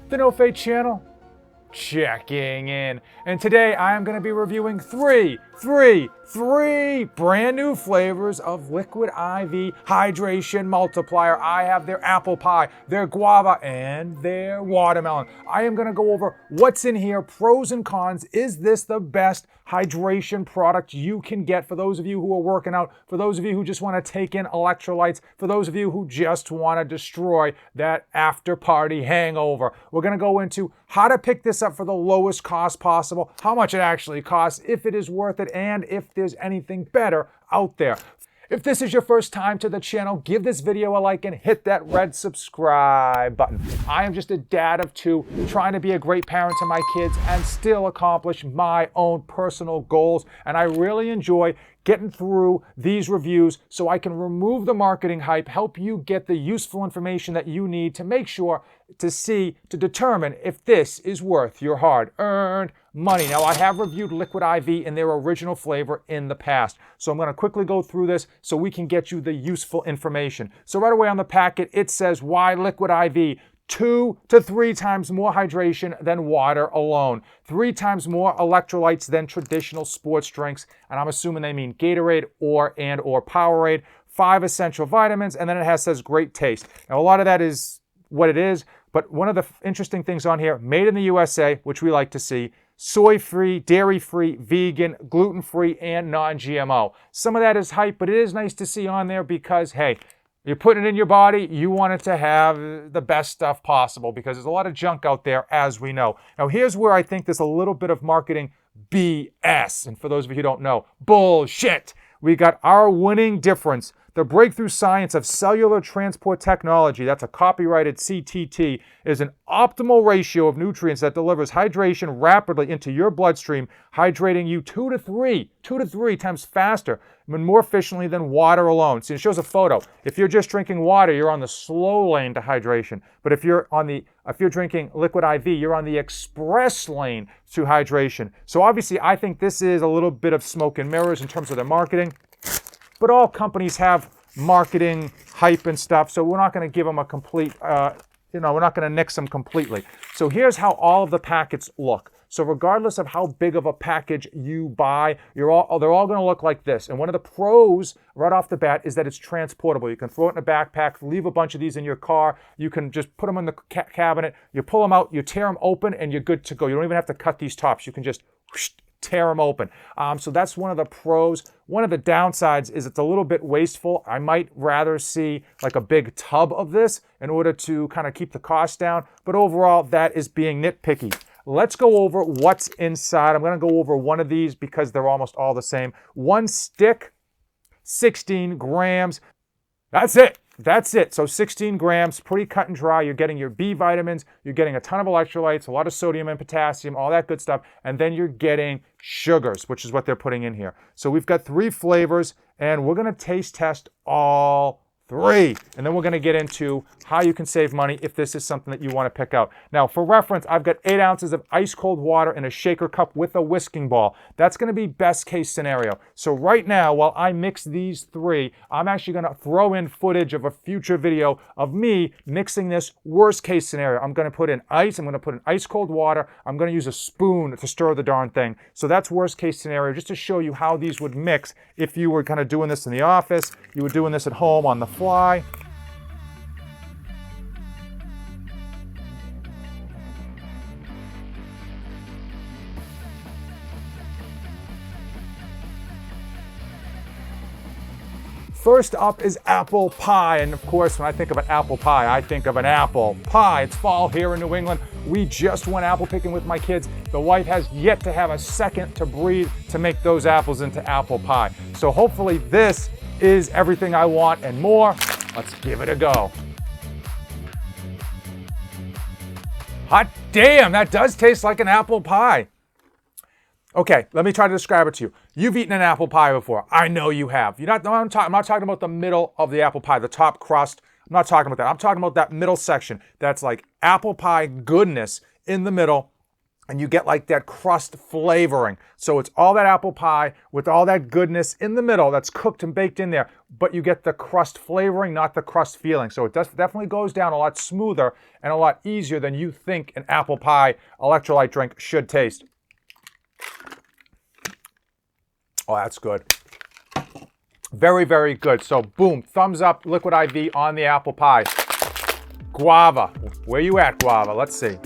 The No Fate channel, checking in. And today I am going to be reviewing three brand new flavors of Liquid IV Hydration Multiplier. I have their apple pie, their guava, and their watermelon. I am going to go over what's in here, pros and cons. Is this the best hydration product you can get for those of you who are working out, for those of you who just want to take in electrolytes, for those of you who just want to destroy that after party hangover? We're going to go into how to pick this up for the lowest cost possible, how much it actually costs, if it is worth it, and if there's anything better out there. If this is your first time to the channel, give this video a like and hit that red subscribe button. I am just a dad of two trying to be a great parent to my kids and still accomplish my own personal goals. And I really enjoy getting through these reviews so I can remove the marketing hype, help you get the useful information that you need to make sure to determine if this is worth your hard-earned money. Now, I have reviewed Liquid IV in their original flavor in the past, so I'm going to quickly go through this so we can get you the useful information. So right away on the packet, it says why Liquid IV. 2 to 3 times more hydration than water alone. 3 times more electrolytes than traditional sports drinks, and I'm assuming they mean Gatorade or Powerade. 5 essential vitamins, and then it says great taste. Now, a lot of that is what it is, but one of the interesting things on here, made in the USA, which we like to see, soy-free, dairy-free, vegan, gluten-free, and non-GMO. Some of that is hype, but it is nice to see on there because, hey, you're putting it in your body, you want it to have the best stuff possible because there's a lot of junk out there, as we know. Now, here's where I think there's a little bit of marketing BS. And for those of you who don't know, bullshit. We got our winning difference. The breakthrough science of cellular transport technology, that's a copyrighted CTT, is an optimal ratio of nutrients that delivers hydration rapidly into your bloodstream, hydrating you 2 to 3 times faster and more efficiently than water alone. See, it shows a photo. If you're just drinking water, you're on the slow lane to hydration. But if you're drinking Liquid IV, you're on the express lane to hydration. So obviously, I think this is a little bit of smoke and mirrors in terms of their marketing. But all companies have marketing hype and stuff, so we're not going to give them a complete, we're not going to nix them completely. So here's how all of the packets look. So regardless of how big of a package you buy, they're all going to look like this. And one of the pros right off the bat is that it's transportable. You can throw it in a backpack, leave a bunch of these in your car. You can just put them in the cabinet. You pull them out, you tear them open, and you're good to go. You don't even have to cut these tops. You can just tear them open. So that's one of the pros. One of the downsides is it's a little bit wasteful. I might rather see like a big tub of this in order to kind of keep the cost down. But overall, that is being nitpicky. Let's go over what's inside. I'm going to go over one of these because they're almost all the same. One stick, 16 grams. That's it. So 16 grams, pretty cut and dry. You're getting your B vitamins, you're getting a ton of electrolytes, a lot of sodium and potassium, all that good stuff. And then you're getting sugars, which is what they're putting in here. So we've got 3 flavors, and we're going to taste test all 3. And then we're going to get into how you can save money if this is something that you want to pick out. Now, for reference, I've got 8 ounces of ice cold water in a shaker cup with a whisking ball. That's going to be best case scenario. So right now, while I mix these 3, I'm actually going to throw in footage of a future video of me mixing this worst case scenario. I'm going to put in ice. I'm going to put in ice cold water. I'm going to use a spoon to stir the darn thing. So that's worst case scenario, just to show you how these would mix if you were kind of doing this in the office, you were doing this at home on the fly. First up is apple pie, and of course when I think of an apple pie, I think of an apple pie. It's fall here in New England. We just went apple picking with my kids. The wife has yet to have a second to breathe to make those apples into apple pie. So hopefully this is everything I want and more. Let's give it a go. Hot damn, that does taste like an apple pie. Okay, let me try to describe it to you. You've eaten an apple pie before. I know you have. I'm not talking about the middle of the apple pie, the top crust. I'm not talking about that. I'm talking about that middle section. That's like apple pie goodness in the middle. and you get like that crust flavoring. So it's all that apple pie with all that goodness in the middle that's cooked and baked in there, but you get the crust flavoring, not the crust feeling. So it definitely goes down a lot smoother and a lot easier than you think an apple pie electrolyte drink should taste. Oh, that's good. Very, very good. So boom, thumbs up, Liquid IV on the apple pie. Guava, where you at, Guava? Let's see.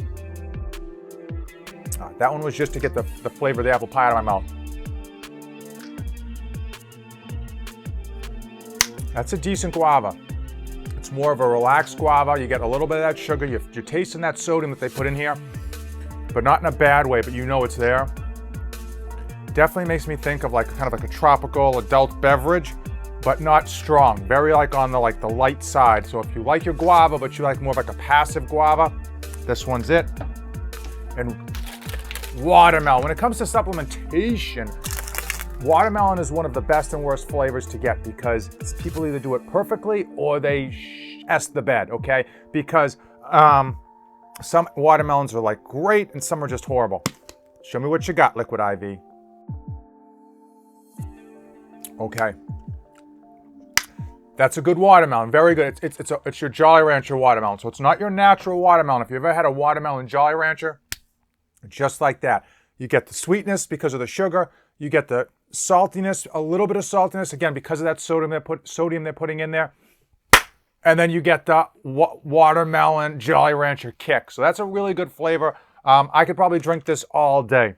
That one was just to get the flavor of the apple pie out of my mouth. That's a decent guava. It's more of a relaxed guava. You get a little bit of that sugar. You're tasting that sodium that they put in here, but not in a bad way, but you know it's there. Definitely makes me think of like kind of like a tropical adult beverage, but not strong. Very like on the light side. So if you like your guava, but you like more of like a passive guava, this one's it. And watermelon. When it comes to supplementation, watermelon is one of the best and worst flavors to get because people either do it perfectly or they S the bed, okay? Because some watermelons are like great and some are just horrible. Show me what you got, Liquid IV. Okay. That's a good watermelon, very good. It's your Jolly Rancher watermelon, so it's not your natural watermelon. If you've ever had a watermelon Jolly Rancher, just like that. You get the sweetness because of the sugar. You get the saltiness, a little bit of saltiness, again, because of that sodium they're putting in there. And then you get the watermelon Jolly Rancher kick. So that's a really good flavor. I could probably drink this all day.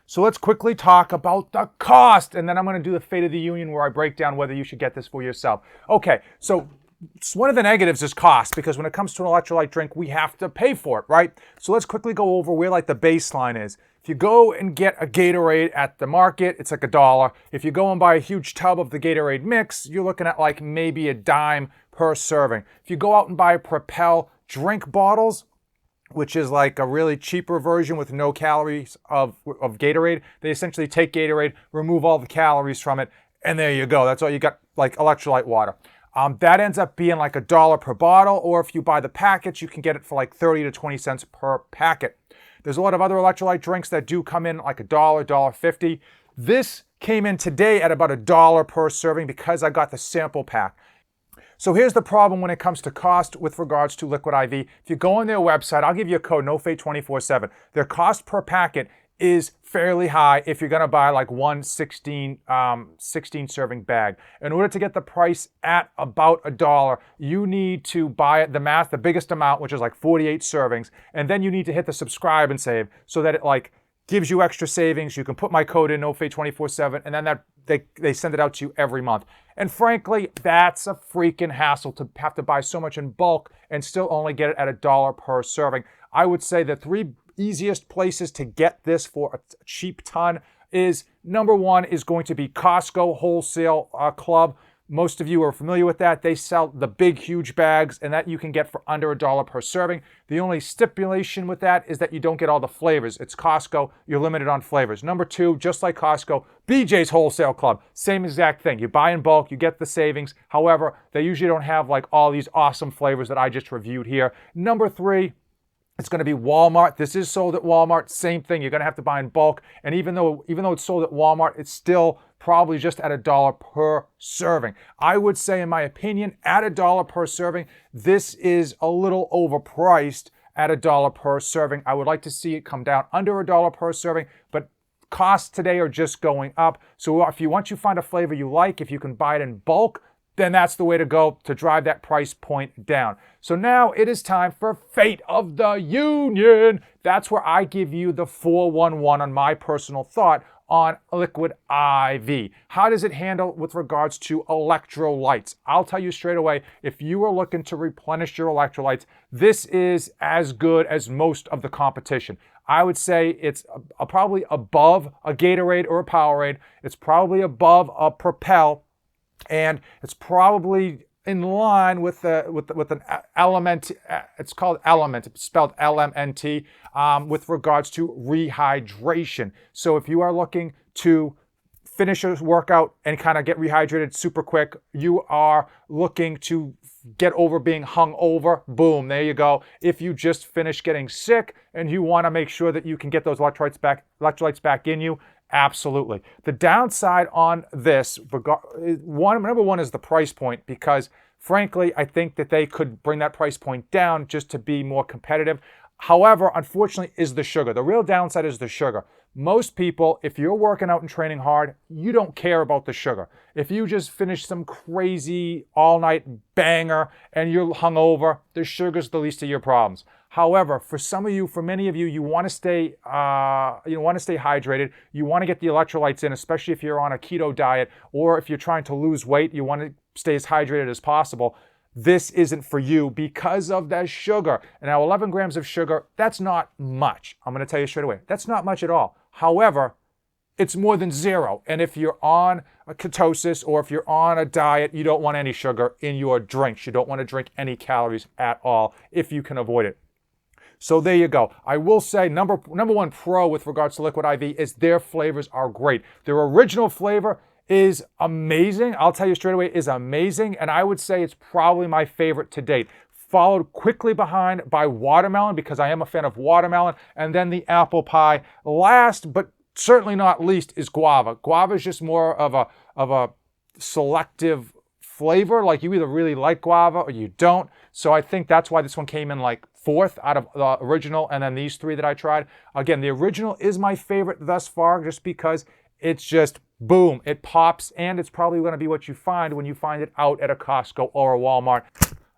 So let's quickly talk about the cost. And then I'm going to do the Fate of the Union where I break down whether you should get this for yourself. Okay, so one of the negatives is cost, because when it comes to an electrolyte drink, we have to pay for it, right? So let's quickly go over where like the baseline is. If you go and get a Gatorade at the market, it's like $1. If you go and buy a huge tub of the Gatorade mix, you're looking at like maybe a dime per serving. If you go out and buy Propel drink bottles, which is like a really cheaper version with no calories of Gatorade, they essentially take Gatorade, remove all the calories from it, and there you go. That's all you got, like electrolyte water. That ends up being like $1 per bottle, or if you buy the packets, you can get it for like 30 to 20 cents per packet. There's a lot of other electrolyte drinks that do come in like $1, $1.50. This came in today at about $1 per serving because I got the sample pack. So here's the problem when it comes to cost with regards to Liquid IV. If you go on their website, I'll give you a code, NOFATE247. Their cost per packet is fairly high if you're going to buy like one 16 serving bag. In order to get the price at about $1, you need to buy the biggest amount, which is like 48 servings, and then you need to hit the subscribe and save so that it like gives you extra savings. You can put my code in, NOFATE247, and then they send it out to you every month. And frankly, that's a freaking hassle to have to buy so much in bulk and still only get it at $1 per serving. I would say the three easiest places to get this for a cheap ton is, number one is going to be Costco Wholesale Club. Most of you are familiar with that. They sell the big, huge bags, and that you can get for under $1 per serving. The only stipulation with that is that you don't get all the flavors. It's Costco. You're limited on flavors. Number two, just like Costco, BJ's Wholesale Club. Same exact thing. You buy in bulk, you get the savings. However, they usually don't have like all these awesome flavors that I just reviewed here. Number three, it's going to be Walmart. This is sold at Walmart. Same thing. You're going to have to buy in bulk. And even though it's sold at Walmart, it's still probably just at $1 per serving. I would say, in my opinion, at $1 per serving, this is a little overpriced at $1 per serving. I would like to see it come down under $1 per serving, but costs today are just going up. So once you find a flavor you like, if you can buy it in bulk, then that's the way to go to drive that price point down. So now it is time for Fate of the Union. That's where I give you the 411 on my personal thought on Liquid IV. How does it handle with regards to electrolytes? I'll tell you straight away, if you are looking to replenish your electrolytes, this is as good as most of the competition. I would say it's probably above a Gatorade or a Powerade. It's probably above a Propel, and it's probably in line with an element. It's called Element. It's spelled LMNT. With regards to rehydration. So if you are looking to finish a workout and kind of get rehydrated super quick, you are looking to get over being hung over, boom, there you go. If you just finished getting sick and you want to make sure that you can get those electrolytes back in you, absolutely. The downside on this, number one is the price point, because frankly, I think that they could bring that price point down just to be more competitive. However, unfortunately, is the sugar. The real downside is the sugar. Most people, if you're working out and training hard, you don't care about the sugar. If you just finish some crazy all-night banger and you're hungover, the sugar's the least of your problems. However, for many of you, you want to stay hydrated. You want to get the electrolytes in, especially if you're on a keto diet, or if you're trying to lose weight, you want to stay as hydrated as possible. This isn't for you because of that sugar. And now 11 grams of sugar, that's not much. I'm going to tell you straight away, that's not much at all. However, it's more than zero. And if you're on a ketosis or if you're on a diet, you don't want any sugar in your drinks. You don't want to drink any calories at all if you can avoid it. So there you go. I will say number one pro with regards to Liquid IV is their flavors are great. Their original flavor is amazing. I'll tell you straight away, is amazing. And I would say it's probably my favorite to date. Followed quickly behind by watermelon, because I am a fan of watermelon, and then the apple pie. Last, but certainly not least, is guava. Guava is just more of a selective flavor. Like, you either really like guava or you don't. So I think that's why this one came in like fourth out of the original, and then these three that I tried. Again, the original is my favorite thus far, just because it's just boom, it pops, and it's probably going to be what you find when you find it out at a Costco or a Walmart.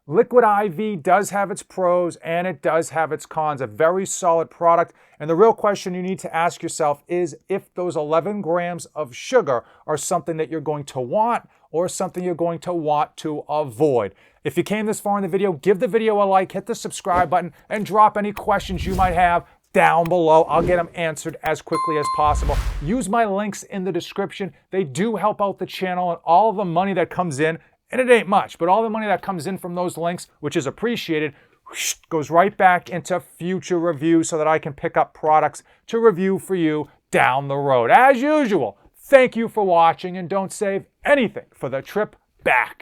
Liquid IV does have its pros and it does have its cons. A very solid product. And the real question you need to ask yourself is if those 11 grams of sugar are something that you're going to want or something you're going to want to avoid. If you came this far in the video, give the video a like, hit the subscribe button, and drop any questions you might have down below. I'll get them answered as quickly as possible. Use my links in the description. They do help out the channel, and all of the money that comes in, and it ain't much, but all the money that comes in from those links, which is appreciated, goes right back into future reviews so that I can pick up products to review for you down the road. As usual, thank you for watching, and don't save anything for the trip back.